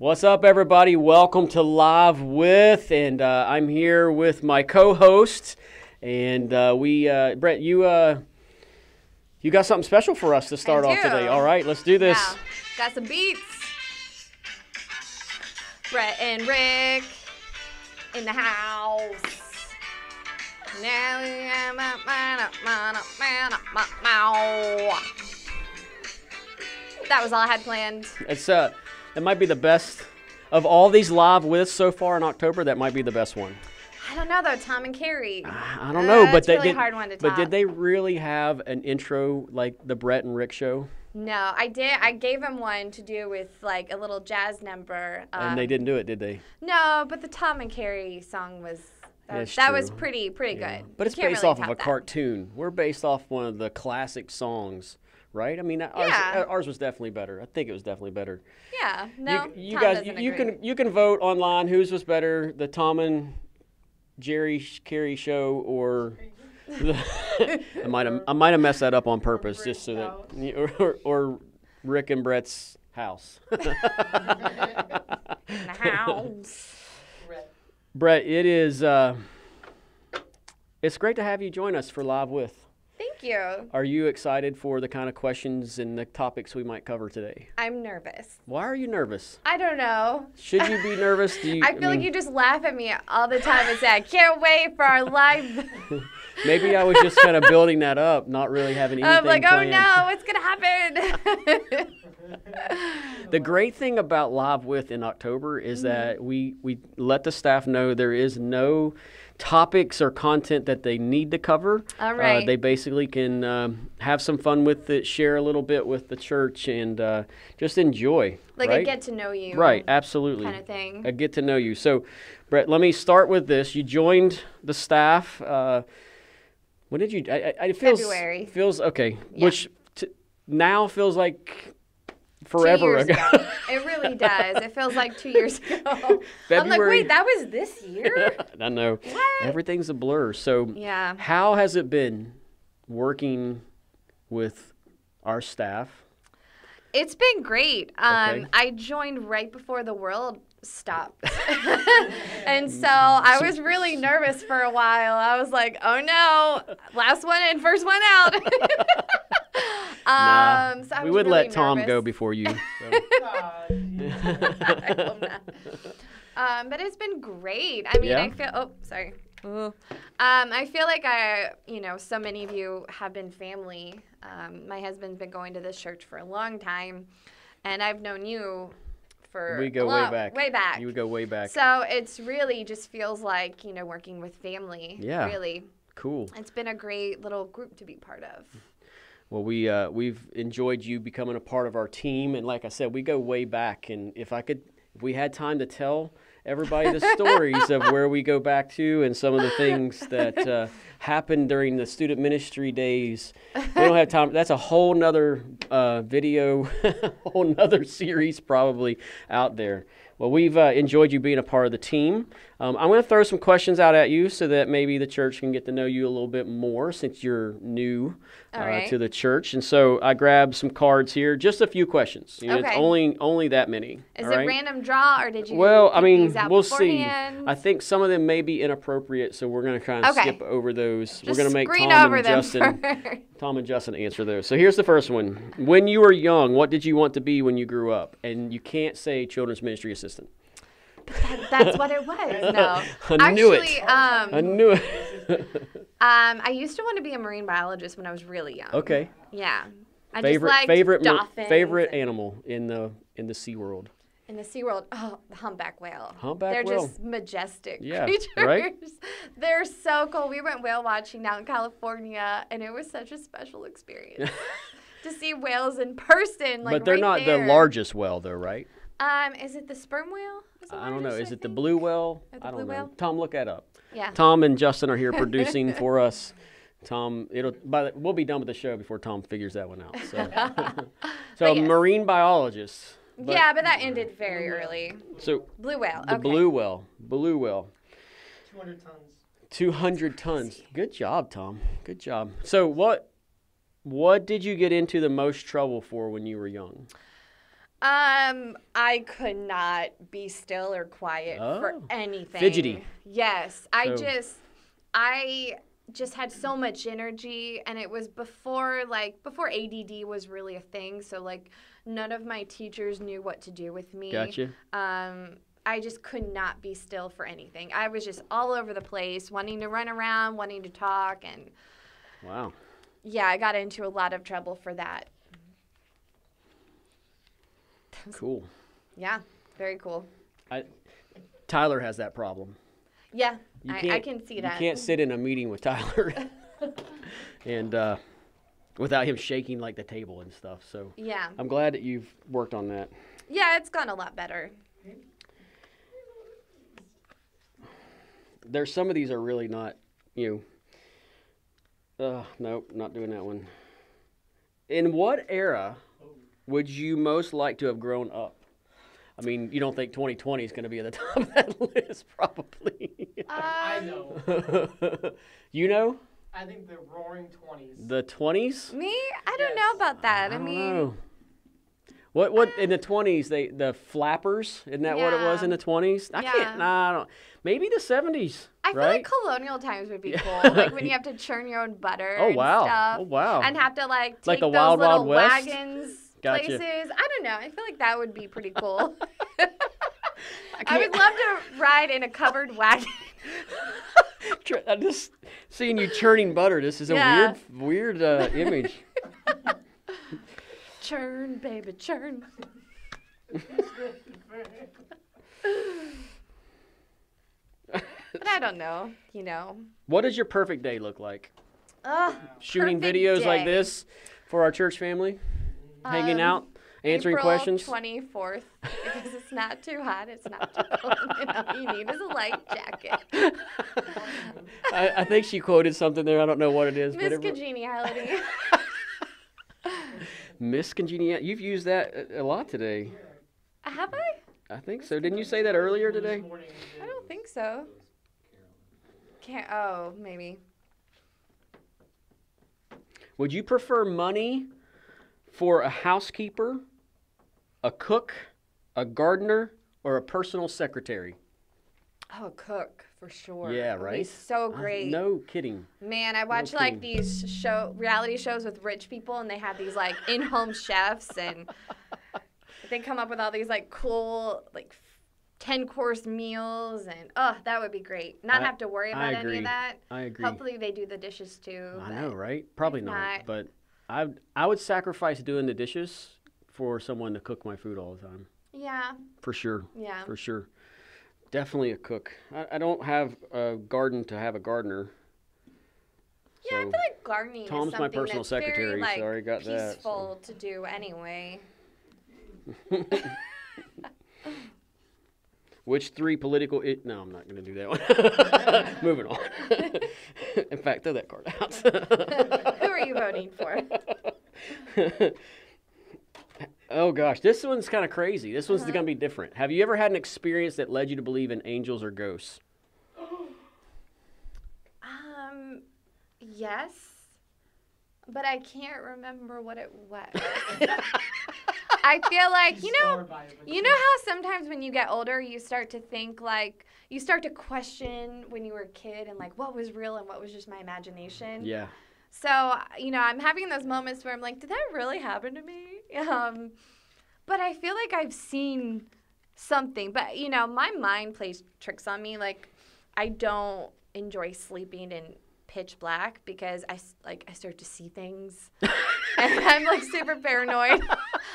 What's up, everybody? Welcome to Live With, and I'm here with my co-host, and Brett, you got something special for us to start off today. All right, let's do this. Yeah. Got some beats. Brett and Rick in the house. That was all I had planned. It might be the best of all these Live With so far in October. That might be the best one. I don't know though, Tom and Carrie. I don't know, but really hard one to top. But did they really have an intro like the Brett and Rick show? No, I did. I gave him one to do with like a little jazz number. And they didn't do it, did they? No, but the Tom and Carrie song was pretty good. But it's based off of a cartoon. We're based off one of the classic songs, right? I mean, ours was definitely better. I think it was definitely better. Yeah. No. You guys, you can vote online. Whose was better, the Tom and Jerry Carey show, or I might have messed that up on purpose, just so that or Rick and Brett's house. The house. Brett, it's great to have you join us for Live With. Thank you. Are you excited for the kind of questions and the topics we might cover today? I'm nervous. Why are you nervous? I don't know. Should you be nervous? I feel like you just laugh at me all the time and say, I can't wait for our live. Maybe I was just kind of building that up, not really having anything I'm like, planned. oh no, what's going to happen? The great thing about Live With in October is that we let the staff know there is no topics or content that they need to cover. All right. They basically can have some fun with it, share a little bit with the church, and just enjoy. Like right? a get to know you. Right, absolutely. Kind of thing. A get to know you. So, Brett, let me start with this. You joined the staff. When did you? It feels February. Feels okay. Yeah. Which now feels like forever 2 years ago. It really does. It feels like 2 years ago. I'm like, wait, that was this year? I know. What? Everything's a blur. So Yeah. how has it been working with our staff? It's been great. Okay. I joined right before the world stopped. And so I was really nervous for a while. I was like, oh no, last one in, first one out. So we would really let Tom nervous. go before you. So. I hope not. But it's been great. I mean, Yeah? I feel. Oh, sorry. Ooh. I feel like so many of you have been family. My husband's been going to this church for a long time, and I've known you for We go way back. Way back. You would go way back. So it's really just feels like working with family. Yeah. Really. Cool. It's been a great little group to be part of. Well, we've enjoyed you becoming a part of our team, and like I said, we go way back. And if we had time to tell everybody the stories of where we go back to and some of the things that happened during the student ministry days, we don't have time. That's a whole nother video, whole nother series probably out there. Well, we've enjoyed you being a part of the team. I'm going to throw some questions out at you so that maybe the church can get to know you a little bit more since you're new right. to the church. And so I grabbed some cards here, just a few questions. Okay. It's only that many. Is all it right? random draw, or did you Well, pick these out we'll beforehand? see. I think some of them may be inappropriate, so we're going to kind of skip over those. Just we're going to make screen Tom over and them Justin first. Tom and Justin answer those. So here's the first one. When you were young, what did you want to be when you grew up? And you can't say children's ministry assistant. That's what it was. No, I knew it. Actually, I knew it. I used to want to be a marine biologist when I was really young. Okay. Yeah. I Favorite just liked favorite dolphins favorite and- animal in the Sea World. In the SeaWorld, the humpback whale. Humpback They're whale. just majestic Yeah, creatures. right? They're so cool. We went whale watching out in California, and it was such a special experience to see whales in person. Like, But they're right not there. the largest whale, though, right? Is it the sperm whale? Is the I don't know. largest, Is I it the think? blue whale? Or the I don't blue know. whale? Tom, look that up. Yeah. Tom and Justin are here producing for us. Tom, we'll be done with the show before Tom figures that one out. So, yes. marine biologist. But, Yeah, but that ended very early. So Blue whale. the Okay. blue whale. 200 tons. 200 tons. Good job, Tom. Good job. So what did you get into the most trouble for when you were young? I could not be still or quiet for Oh. anything. Fidgety. Yes. So- I just had so much energy, and it was before ADD was really a thing, so like none of my teachers knew what to do with me. Gotcha. I just could not be still for anything. I was just all over the place, wanting to run around, wanting to talk, and Wow. yeah, I got into a lot of trouble for that. Cool. Yeah, very cool. Tyler has that problem. Yeah, You I can't- can see that. You can't sit in a meeting with Tyler and without him shaking like the table and stuff. So Yeah. I'm glad that you've worked on that. Yeah, it's gone a lot better. There's some of these are really not, nope, not doing that one. In what era would you most like to have grown up? I mean, you don't think 2020 is going to be at the top of that list, probably. I know. You know? I think the roaring 20s. The 20s? Me? I don't know about that. I don't mean, know. What in the 20s, the flappers, isn't that what it was Yeah. in the 20s? I can't, I don't, maybe the 70s, I feel right? like colonial times would be Yeah. cool. Like when you have to churn your own butter Oh, and wow. stuff. Oh, wow. And have to like take Like the those Wild little Wild West? wagons Gotcha. places. I don't know. I feel like that would be pretty cool. I can't- would love to ride in a covered wagon. I'm just seeing you churning butter. This is a Yeah. weird image. Churn, baby, churn. But I don't know, What does your perfect day look like? Ugh, Shooting perfect videos like day. this for our church family? Hanging out? Answering April questions? 24th, because it's not too hot, it's not too cold. All you need is a light jacket. I think she quoted something there. I don't know what it is. Miss whatever. Congeniality. Miss Congeniality. You've used that a lot today. Have I? I think so. Didn't you say that earlier today? I don't think so. Oh, maybe. Would you prefer money for a housekeeper, a cook, a gardener, or a personal secretary? Oh, cook for sure. Yeah, It would be right? so great. No kidding. Man, I watch like these reality shows with rich people, and they have these like in-home chefs, and they come up with all these like cool like 10-course meals, and that would be great. Not have to worry about any agree. of that. I agree. Hopefully they do the dishes too. I but- know, right? Probably if not. not- But I would sacrifice doing the dishes for someone to cook my food all the time. Yeah, For sure. yeah. For sure. Definitely a cook. I don't have a garden to have a gardener. Yeah, I So- feel like gardening Tom's is my something personal that's very, secretary, like, so I already got that, peaceful to do anyway. Which three political... No, I'm not going to do that one. Moving on. In fact, throw that card out. Who are you voting for? Oh, gosh. This one's kind of crazy. This one's going to be different. Have you ever had an experience that led you to believe in angels or ghosts? Yes, but I can't remember what it was. I feel like, you know how sometimes when you get older, you start to think like, you start to question when you were a kid and like, what was real and what was just my imagination? Yeah. So, I'm having those moments where I'm like, did that really happen to me? But I feel like I've seen something. But, my mind plays tricks on me. Like, I don't enjoy sleeping in pitch black because I start to see things. And I'm, like, super paranoid.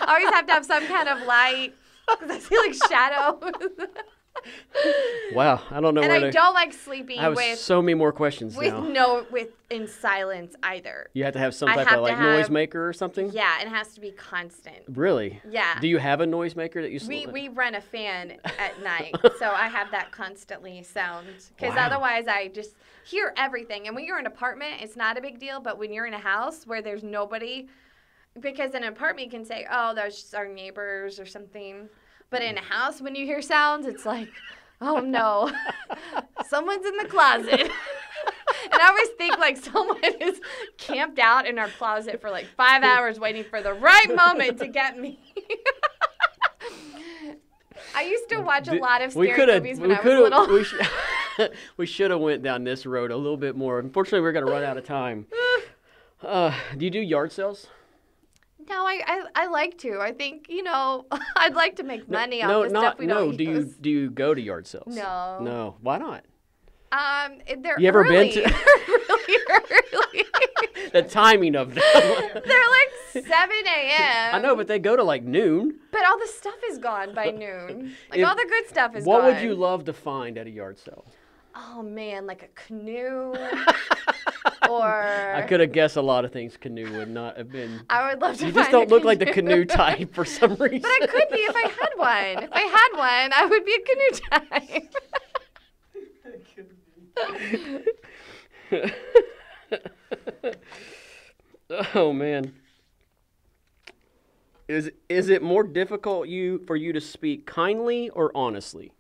I always have to have some kind of light because I see, like, shadows. Wow. I don't know And where I don't like sleeping I have with so many more questions now. in silence either. You have to have some I type have of to like have- noisemaker or something? Yeah, it has to be constant. Really? Yeah. Do you have a noisemaker that you We run a fan at night, so I have that constantly sound. Because Wow. otherwise I just hear everything. And when you're in an apartment, it's not a big deal. But when you're in a house where there's nobody, because in an apartment you can say, oh, those just our neighbors or something. But in a house, when you hear sounds, it's like, oh, no, someone's in the closet. And I always think like someone is camped out in our closet for like 5 hours waiting for the right moment to get me. I used to watch a lot of We scary could have. movies when We I was could little. have. We should have went down this road a little bit more. Unfortunately, we're gonna run out of time. Do you do yard sales? No, I like to. I think, I'd like to make money off the stuff we don't do use. do you go to yard sales? No. No. Why not? They're You ever been early. to- They're really early. The timing of them. They're like 7 a.m. I know, but they go to like noon. But all the stuff is gone by noon. Like, If- all the good stuff is What gone. would you love to find at a yard sale? Oh, man, like a canoe. Or... I could have guessed a lot of things canoe would not have been. I would love to You find just don't a look like the canoe. canoe type for some reason. But I could be if I had one. If I had one, I would be a canoe type. Oh man. Is it more difficult for you to speak kindly or honestly?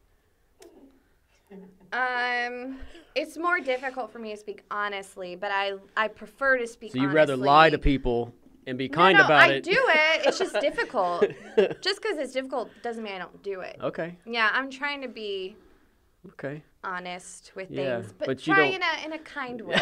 It's more difficult for me to speak honestly, but I prefer to speak So you'd honestly. rather lie to people and be kind no, about I it? do it. It's just difficult. Just because it's difficult doesn't mean I don't do it. Okay. Yeah, I'm trying to be Okay. honest with Yeah, things, but but you try don't- in a kind way.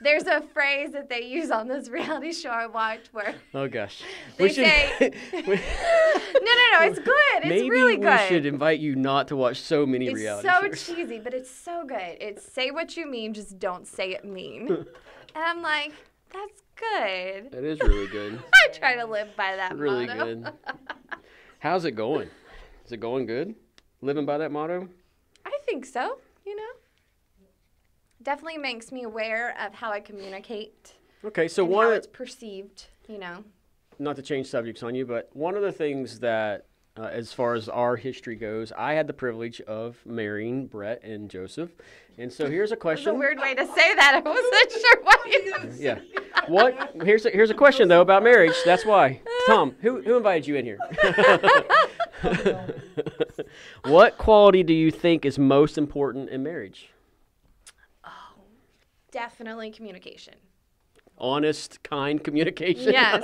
There's a phrase that they use on this reality show I watched where Oh gosh. they say, we- no, it's good. It's maybe really we good. should invite you not to watch so many It's reality so shows. cheesy, but it's so good. It's say what you mean, just don't say it mean. And I'm like, that's good. That is really good. I try to live by that Really motto. good. How's it going? Is it going good? Living by that motto? I think so, Definitely makes me aware of how I communicate Okay, so and one how of it's perceived, not to change subjects on you, but one of the things that, as far as our history goes, I had the privilege of marrying Brett and Joseph, and so here's a It's a question. weird way to say that. I wasn't sure what you Yeah. What? Here's a question though about marriage. That's why. Tom, who invited you in here? What quality do you think is most important in marriage? Definitely communication. Honest, kind communication. Yes.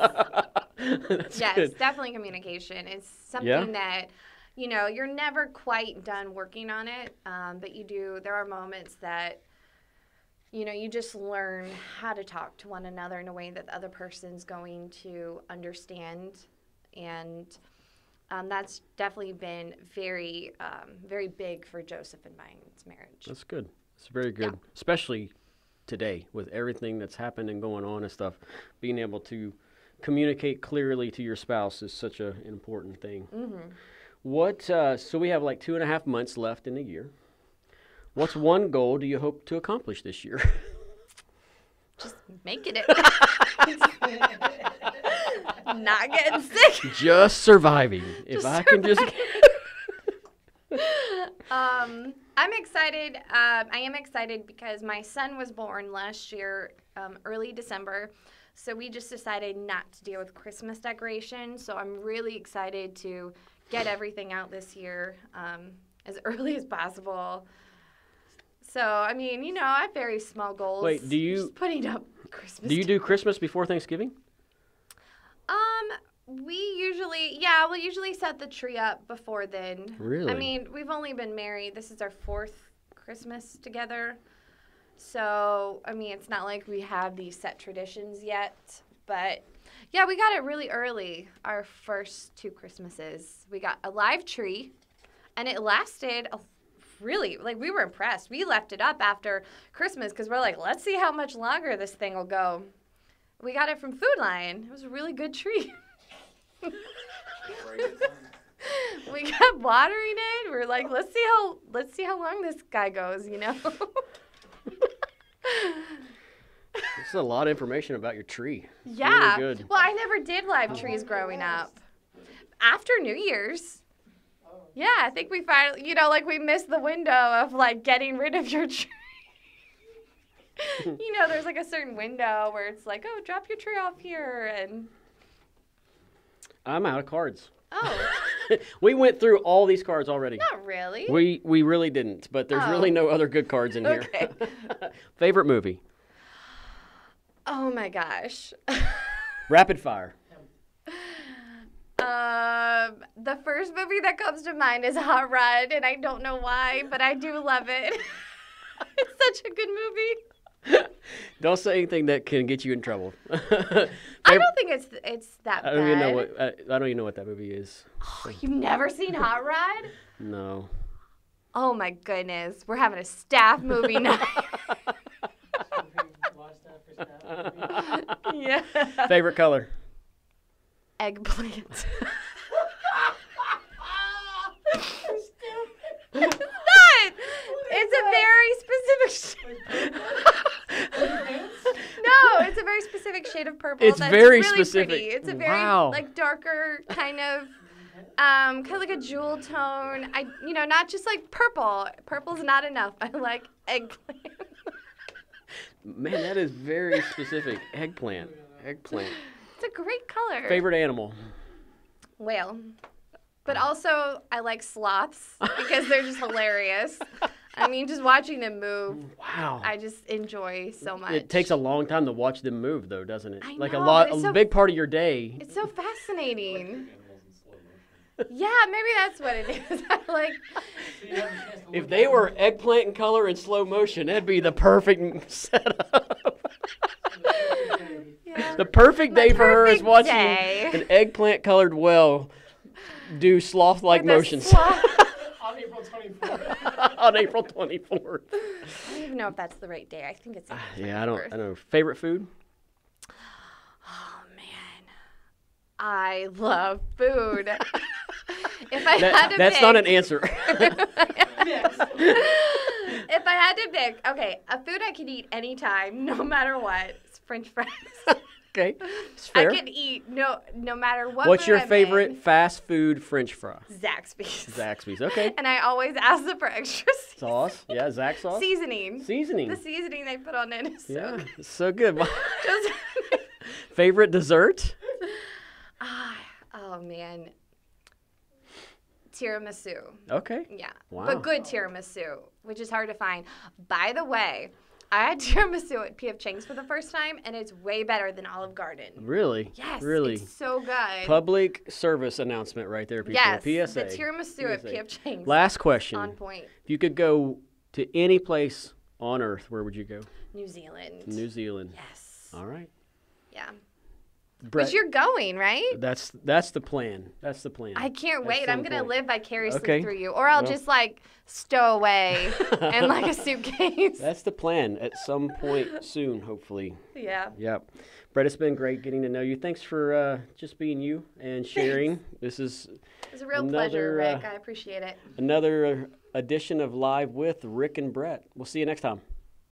That's Yes, good. definitely communication. It's something Yeah? that, you're never quite done working on it, but there are moments that, you just learn how to talk to one another in a way that the other person's going to understand. And that's definitely been very, very big for Joseph and mine's marriage. That's good. It's very good, especially today with everything that's happened and going on and stuff. Being able to communicate clearly to your spouse is such an important thing. Mm-hmm. What? So we have like 2.5 months left in the year. What's one goal do you hope to accomplish this year? Just making it. Not getting sick. Just surviving. If I can just. I'm excited. I am excited because my son was born last year, early December. So we just decided not to deal with Christmas decorations. So I'm really excited to get everything out this year as early as possible. So, I have very small goals. Wait, do you- Just putting up Christmas Do you do Christmas before Thanksgiving? We'll usually set the tree up before then. Really? We've only been married. This is our 4th Christmas together. So, it's not like we have these set traditions yet. But, yeah, we got it really early, our first 2 Christmases. We got a live tree, and it lasted we were impressed. We left it up after Christmas because we're like, let's see how much longer this thing will go. We got it from Food Lion. It was a really good tree. We kept watering it. We're like, let's see how long this guy goes, This is a lot of information about your tree. It's Yeah. Really good. Well, I never did live trees growing up. After New Year's. Yeah, I think we finally, we missed the window of getting rid of your tree. There's a certain window where it's like, oh, drop your tree off here, and I'm out of cards. oh, We went through all these cards already. not really. We really didn't, but there's Oh. really no other good cards in here. Okay. Favorite movie? Oh my gosh. Rapid fire. The first movie that comes to mind is Hot Rod, and I don't know why, but I do love it. It's such a good movie. Don't say anything that can get you in trouble. I don't think it's that bad. I don't even know what I don't even know what that movie is. Oh, you've never seen Hot Rod? No. Oh my goodness, we're having a staff movie night. Yeah. Favorite color? Eggplant. It's not. It's a very specific. No, it's a very specific shade of purple. It's that's very really specific. Pretty. It's a very Wow. like darker kind of like a jewel tone. Not just like purple. Purple's not enough. I like eggplant. Man, that is very specific. Eggplant. Eggplant. It's a great color. Favorite animal? Whale. But also, I like sloths because they're just hilarious. I mean, just watching them move, Wow. I just enjoy so much. It takes a long time to watch them move, though, doesn't it? I Like know, a lot, but it's a so- big part of your day. It's so fascinating. Yeah, maybe that's what it is. I like. If they were eggplant in color in slow motion, that'd be the perfect setup. Yeah. The perfect day for her is perfect watching day. an eggplant-colored whale do sloth-like With a motions sloth. On April 24th. on April 24th. I don't even know if that's the right day. I think it's. Yeah, I don't know. Favorite food? Oh man, I love food. If I had to That's pick, not an answer. If I had to pick, okay, a food I could eat anytime, no matter what, it's French fries. Okay, it's fair. I could eat no matter what. What's mood your I'm favorite in. fast food French fry? Zaxby's. Zaxby's. Okay. And I always ask them for extra Sauce? Yeah, Zax sauce. seasoning. Seasoning. The seasoning they put on it is so Yeah, good. it's so good. Just- Favorite dessert? oh man, tiramisu. Okay. Yeah, Wow. but good tiramisu, which is hard to find. By the way, I had tiramisu at P.F. Chang's for the first time, and it's way better than Olive Garden. Really? Yes, Really? it's so good. Public service announcement right there, people. yes, PSA. the tiramisu at PSA. P.F. Chang's. Last question. on point. If you could go to any place on Earth, where would you go? New Zealand. New Zealand. Yes. All right. Yeah. Brett, But you're going, right? that's the plan. That's the plan. I can't At wait. some I'm going to point. live vicariously Okay. through you. Or I'll Well. just like stow away in like a suitcase. That's the plan at some point soon, hopefully. Yeah. Yep. Brett, it's been great getting to know you. Thanks for just being you and sharing. This is It was a real pleasure, Another, Rick. I appreciate it. another edition of Live with Rick and Brett. We'll see you next time.